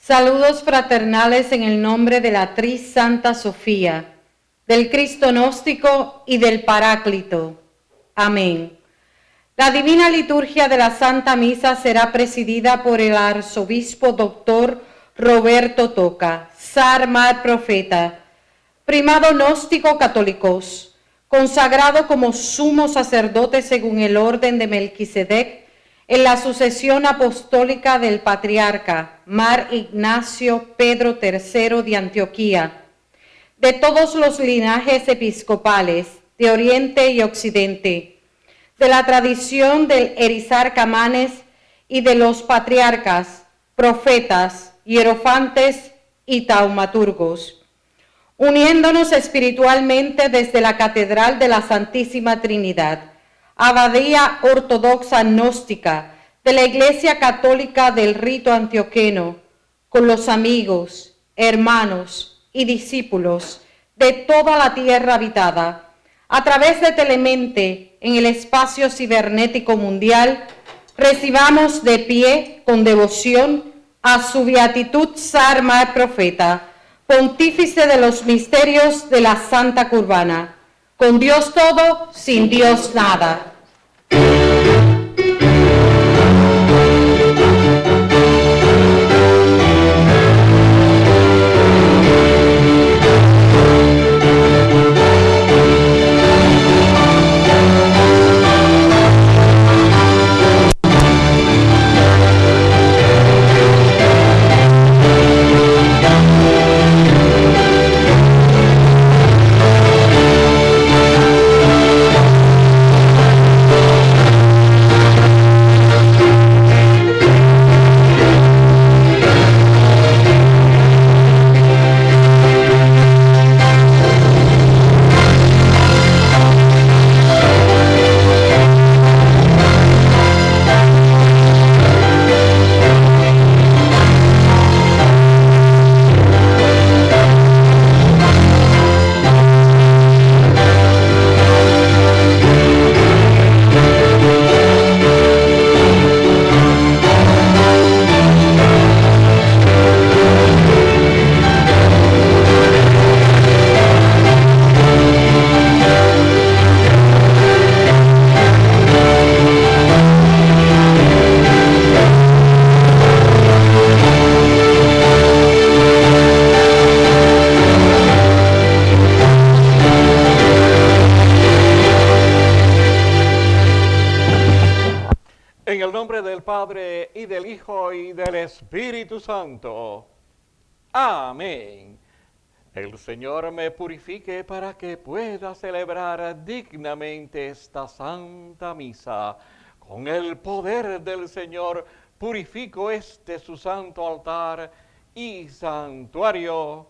Saludos fraternales en el nombre de la Trisanta Sofía, del Cristo gnóstico y del Paráclito. Amén. La Divina Liturgia de la Santa Misa será presidida por el Arzobispo Dr. Roberto Toca, Sar Mar Profeta, primado gnóstico católicos, consagrado como sumo sacerdote según el orden de Melquisedec, en la sucesión apostólica del patriarca Mar Ignacio Pedro III de Antioquía, de todos los linajes episcopales de Oriente y Occidente, de la tradición del Erizar Camanes y de los patriarcas, profetas, hierofantes y taumaturgos, uniéndonos espiritualmente desde la Catedral de la Santísima Trinidad, Abadía Ortodoxa Gnóstica de la Iglesia Católica del Rito Antioqueno, con los amigos, hermanos y discípulos de toda la tierra habitada, a través de Telemente en el espacio cibernético mundial, recibamos de pie con devoción a su beatitud Sar Mar Profeta, pontífice de los misterios de la Santa Curbana. Con Dios todo, sin Dios nada. En el nombre del Padre, y del Hijo, y del Espíritu Santo. Amén. El Señor me purifique para que pueda celebrar dignamente esta Santa Misa. Con el poder del Señor purifico este su santo altar y santuario.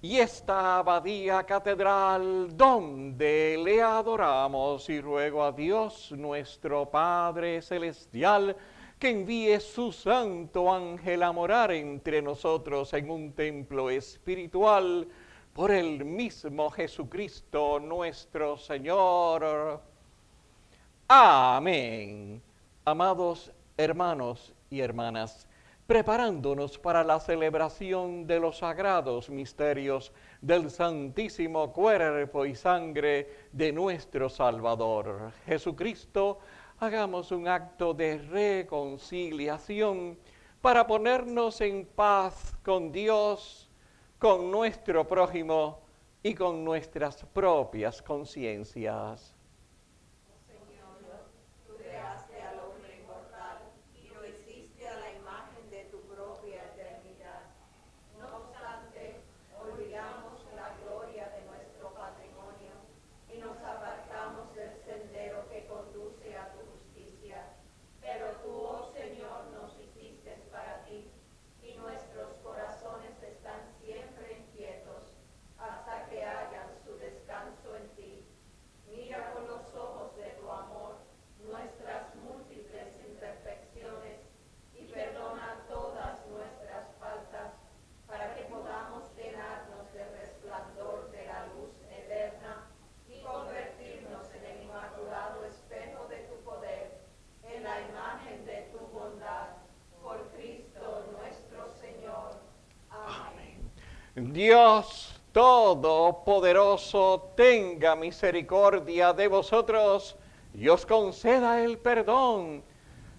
Y esta abadía catedral donde le adoramos, y ruego a Dios nuestro Padre Celestial que envíe su santo ángel a morar entre nosotros en un templo espiritual por el mismo Jesucristo nuestro Señor. Amén. Amados hermanos y hermanas, preparándonos para la celebración de los sagrados misterios del Santísimo Cuerpo y Sangre de nuestro Salvador Jesucristo, hagamos un acto de reconciliación para ponernos en paz con Dios, con nuestro prójimo y con nuestras propias conciencias. Hasta que hayan su descanso en ti. Mira Dios Todopoderoso tenga misericordia de vosotros y os conceda el perdón,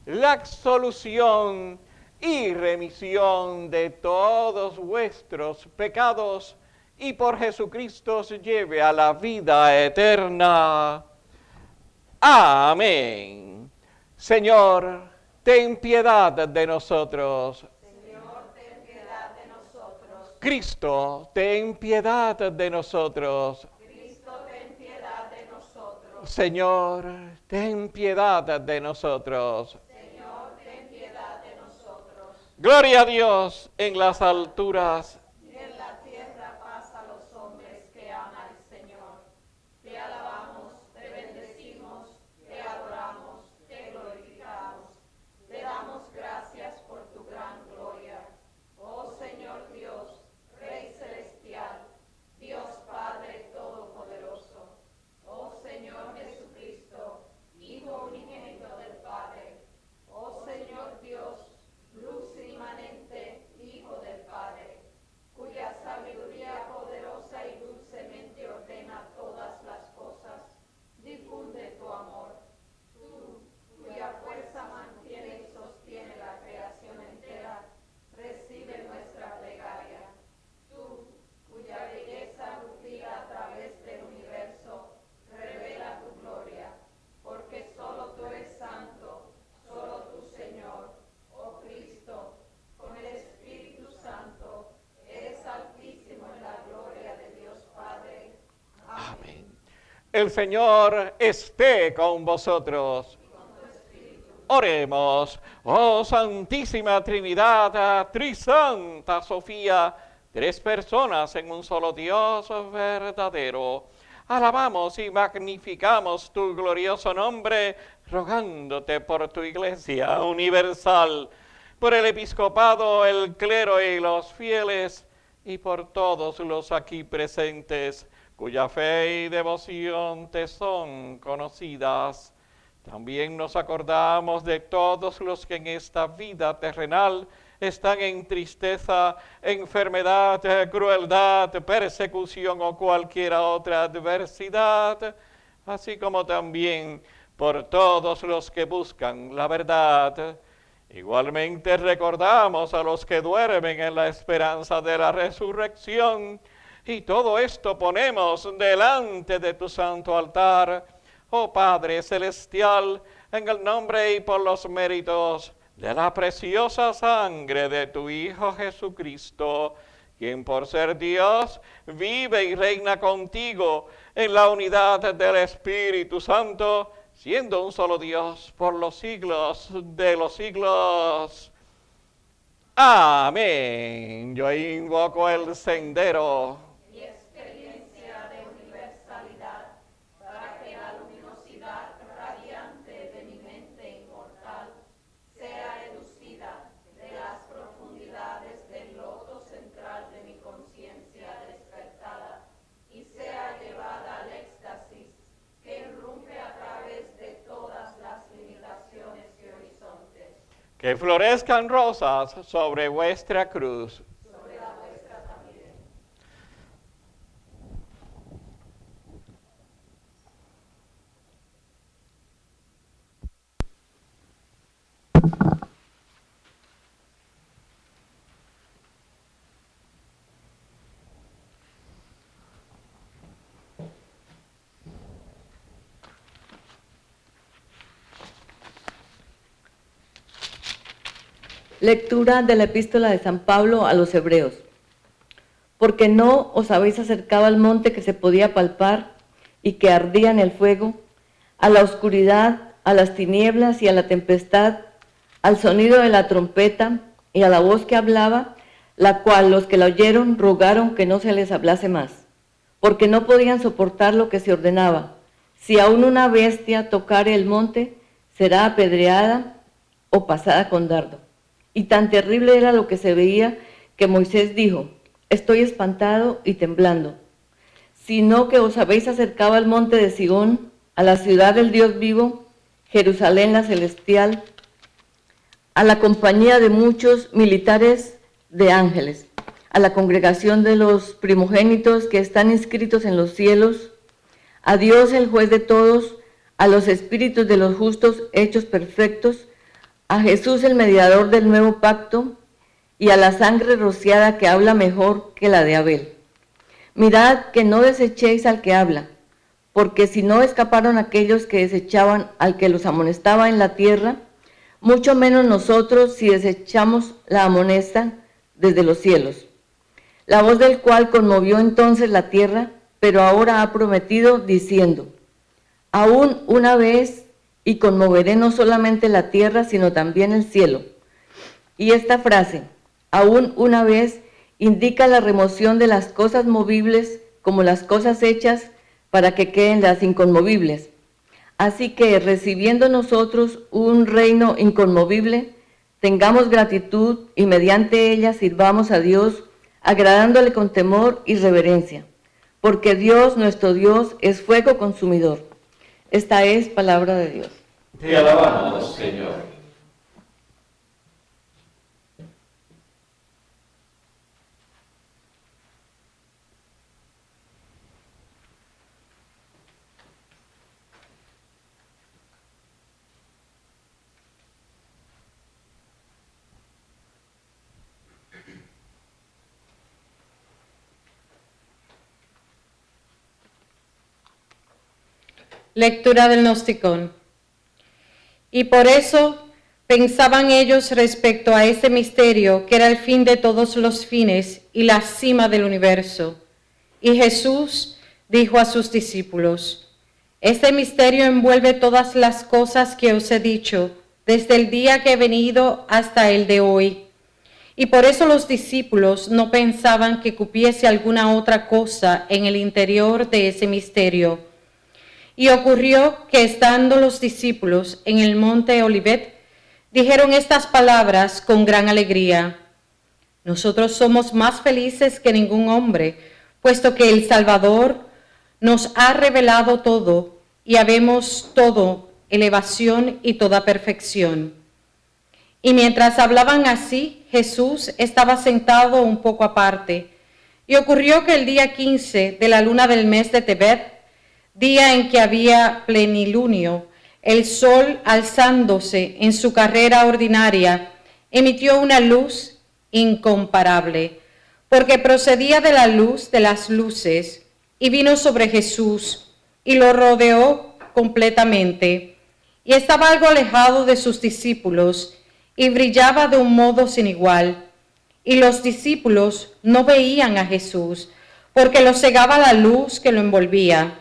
la absolución y remisión de todos vuestros pecados, y por Jesucristo os lleve a la vida eterna. Amén. Señor, ten piedad de nosotros. Señor, ten piedad de nosotros. Cristo, ten piedad de nosotros. Cristo, ten piedad de nosotros. Señor, ten piedad de nosotros. Señor, ten piedad de nosotros. Gloria a Dios en las alturas. Y en la tierra paz a los hombres que aman al Señor. Te alabamos, te bendecimos, te adoramos, te glorificamos. Te damos gracias por tu gran gloria. Oh Señor Dios, Rey celestial, Dios Padre Todopoderoso. Oh Señor Jesucristo, Hijo unigénito del Padre. Oh Señor Dios, luz inmanente, Hijo del Padre, cuya sabiduría poderosa y dulcemente ordena todas las cosas. Difunde tu amor. Tú, cuya fuerza mantiene y sostiene la creación entera, recibe nuestra plegaria. Tú, cuya belleza lucida a través del universo, revela tu gloria, porque solo tú eres santo, solo tú, Señor, oh Cristo, con el Espíritu Santo, eres altísimo en la gloria de Dios Padre. Amén. El Señor esté con vosotros. Oremos. Oh Santísima Trinidad, Trisanta Sofía, tres personas en un solo Dios verdadero. Alabamos y magnificamos tu glorioso nombre, rogándote por tu Iglesia universal, por el episcopado, el clero y los fieles, y por todos los aquí presentes, cuya fe y devoción te son conocidas. También nos acordamos de todos los que en esta vida terrenal están en tristeza, enfermedad, crueldad, persecución o cualquier otra adversidad, así como también por todos los que buscan la verdad. Igualmente recordamos a los que duermen en la esperanza de la resurrección, y todo esto ponemos delante de tu santo altar, oh Padre Celestial, en el nombre y por los méritos de la preciosa sangre de tu Hijo Jesucristo, quien por ser Dios vive y reina contigo en la unidad del Espíritu Santo, siendo un solo Dios por los siglos de los siglos. Amén. Yo invoco el sendero Y experiencia de universalidad, para que la luminosidad radiante de mi mente inmortal sea educida de las profundidades del loto central de mi conciencia despertada y sea llevada al éxtasis que irrumpe a través de todas las limitaciones y horizontes. que florezcan rosas sobre vuestra cruz. Sobre la vuestra también. Lectura de la epístola de San Pablo a los Hebreos. Porque no os habéis acercado al monte que se podía palpar y que ardía en el fuego, a la oscuridad, a las tinieblas y a la tempestad, al sonido de la trompeta y a la voz que hablaba, la cual los que la oyeron rogaron que no se les hablase más, porque no podían soportar lo que se ordenaba. Si aún una bestia tocare el monte, será apedreada o pasada con dardo. Y tan terrible era lo que se veía que Moisés dijo: estoy espantado y temblando. Sino que os habéis acercado al monte de Sion, a la ciudad del Dios vivo, Jerusalén la celestial, a la compañía de muchos militares de ángeles, a la congregación de los primogénitos que están inscritos en los cielos, a Dios el juez de todos, a los espíritus de los justos hechos perfectos, a Jesús el mediador del nuevo pacto, y a la sangre rociada que habla mejor que la de Abel. Mirad que no desechéis al que habla, porque si no escaparon aquellos que desechaban al que los amonestaba en la tierra, mucho menos nosotros si desechamos la amonesta desde los cielos. La voz del cual conmovió entonces la tierra, pero ahora ha prometido diciendo, aún una vez y conmoveré no solamente la tierra, sino también el cielo. Y esta frase, aún una vez, indica la remoción de las cosas movibles como las cosas hechas para que queden las inconmovibles. Así que recibiendo nosotros un reino inconmovible, tengamos gratitud y mediante ella sirvamos a Dios, agradándole con temor y reverencia, porque Dios, nuestro Dios, es fuego consumidor. Esta es palabra de Dios. Te alabamos, Señor. Lectura del Gnosticón. Y por eso pensaban ellos respecto a ese misterio que era el fin de todos los fines y la cima del universo. Y Jesús dijo a sus discípulos, este misterio envuelve todas las cosas que os he dicho desde el día que he venido hasta el de hoy. Y por eso los discípulos no pensaban que cupiese alguna otra cosa en el interior de ese misterio. Y ocurrió que estando los discípulos en el monte Olivet, dijeron estas palabras con gran alegría. Nosotros somos más felices que ningún hombre, puesto que el Salvador nos ha revelado todo y habemos todo elevación y toda perfección. Y mientras hablaban así, Jesús estaba sentado un poco aparte. Y ocurrió que el día 15 de la luna del mes de Tebet, día en que había plenilunio, el sol, alzándose en su carrera ordinaria, emitió una luz incomparable, porque procedía de la luz de las luces, y vino sobre Jesús, y lo rodeó completamente. Y estaba algo alejado de sus discípulos, y brillaba de un modo sin igual. Y los discípulos no veían a Jesús, porque lo cegaba la luz que lo envolvía.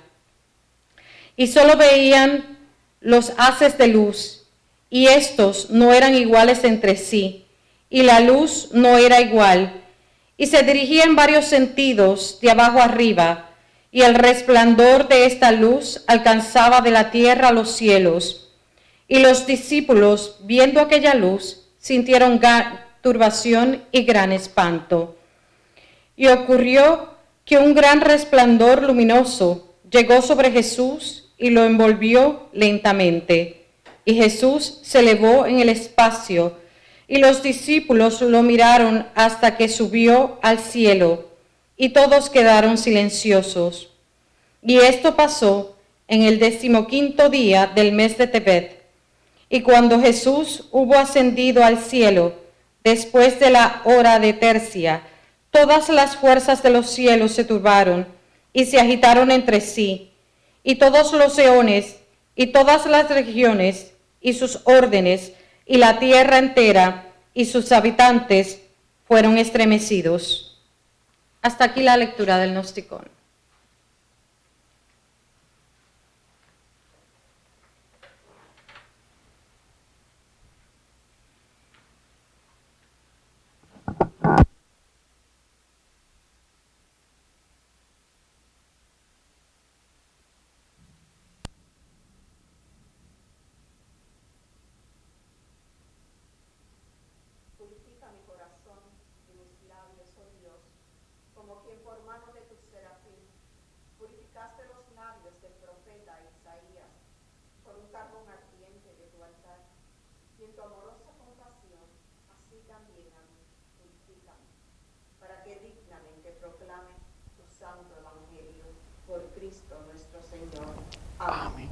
Y solo veían los haces de luz, y estos no eran iguales entre sí, y la luz no era igual, y se dirigía en varios sentidos, de abajo arriba, y el resplandor de esta luz alcanzaba de la tierra a los cielos. Y los discípulos, viendo aquella luz, sintieron turbación y gran espanto. Y ocurrió que un gran resplandor luminoso llegó sobre Jesús y lo envolvió lentamente. Y Jesús se elevó en el espacio, y los discípulos lo miraron hasta que subió al cielo, y todos quedaron silenciosos. Y esto pasó en el 15º día del mes de Tebet. Y cuando Jesús hubo ascendido al cielo, después de la hora de tercia, todas las fuerzas de los cielos se turbaron y se agitaron entre sí, y todos los eones y todas las regiones y sus órdenes y la tierra entera y sus habitantes fueron estremecidos. Hasta aquí la lectura del Gnosticón. Purifica mi corazón y mis labios, oh Dios, como quien por mano de tu serafín purificaste los labios del profeta Isaías con un carbón ardiente de tu altar, y en tu amorosa compasión, así también a mí, purifícame, para que dignamente proclame tu santo evangelio por Cristo nuestro Señor. Amén.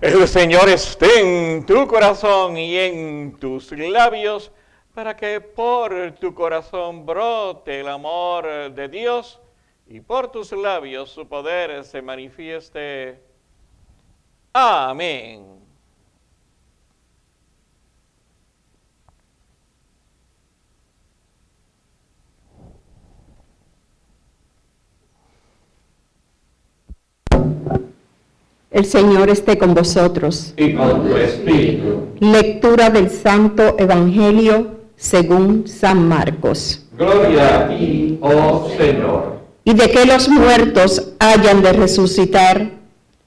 El Señor esté en tu corazón y en tus labios, para que por tu corazón brote el amor de Dios y por tus labios su poder se manifieste. Amén. El Señor esté con vosotros. Y con tu espíritu. Lectura del Santo Evangelio según San Marcos. Gloria a ti, oh Señor. Y de que los muertos hayan de resucitar,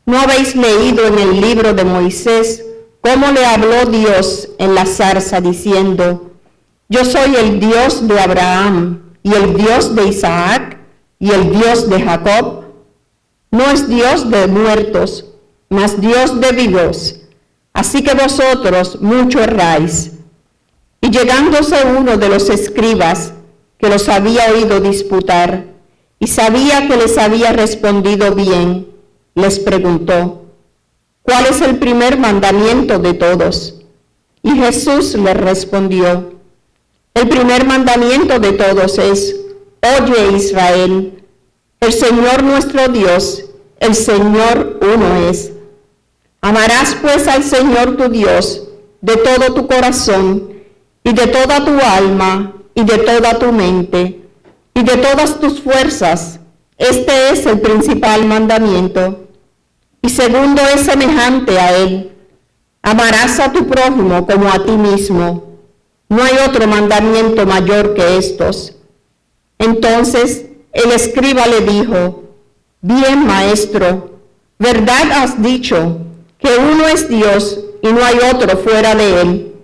¿no habéis leído en el libro de Moisés cómo le habló Dios en la zarza diciendo: yo soy el Dios de Abraham y el Dios de Isaac y el Dios de Jacob? No es Dios de muertos, mas Dios de vivos. Así que vosotros mucho erráis. Y llegándose uno de los escribas, que los había oído disputar, y sabía que les había respondido bien, les preguntó: ¿cuál es el primer mandamiento de todos? Y Jesús les respondió: el primer mandamiento de todos es: oye, Israel, el Señor nuestro Dios, el Señor uno es. Amarás pues al Señor tu Dios de todo tu corazón, y de toda tu alma, y de toda tu mente, y de todas tus fuerzas. Este es el principal mandamiento. Y segundo es semejante a él: amarás a tu prójimo como a ti mismo. No hay otro mandamiento mayor que estos. Entonces el escriba le dijo: bien, maestro, verdad has dicho, que uno es Dios y no hay otro fuera de él,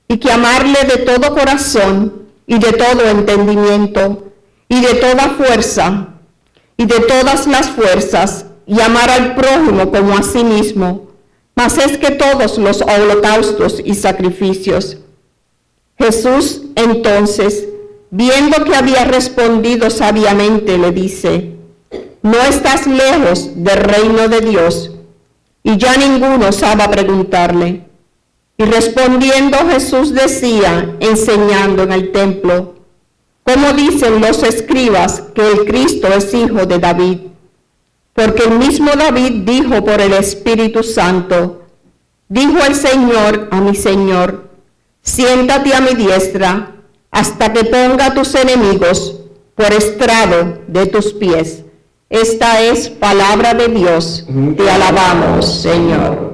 y que amarle de todo corazón y de todo entendimiento y de toda fuerza y de todas las fuerzas, y amar al prójimo como a sí mismo, más es que todos los holocaustos y sacrificios. Jesús entonces, viendo que había respondido sabiamente, le dice: no estás lejos del reino de Dios. Y ya ninguno osaba preguntarle. Y respondiendo Jesús decía, enseñando en el templo: ¿cómo dicen los escribas que el Cristo es hijo de David? Porque el mismo David dijo por el Espíritu Santo: dijo el Señor a mi Señor: siéntate a mi diestra, hasta que ponga a tus enemigos por estrado de tus pies. Esta es palabra de Dios. Te alabamos, Señor.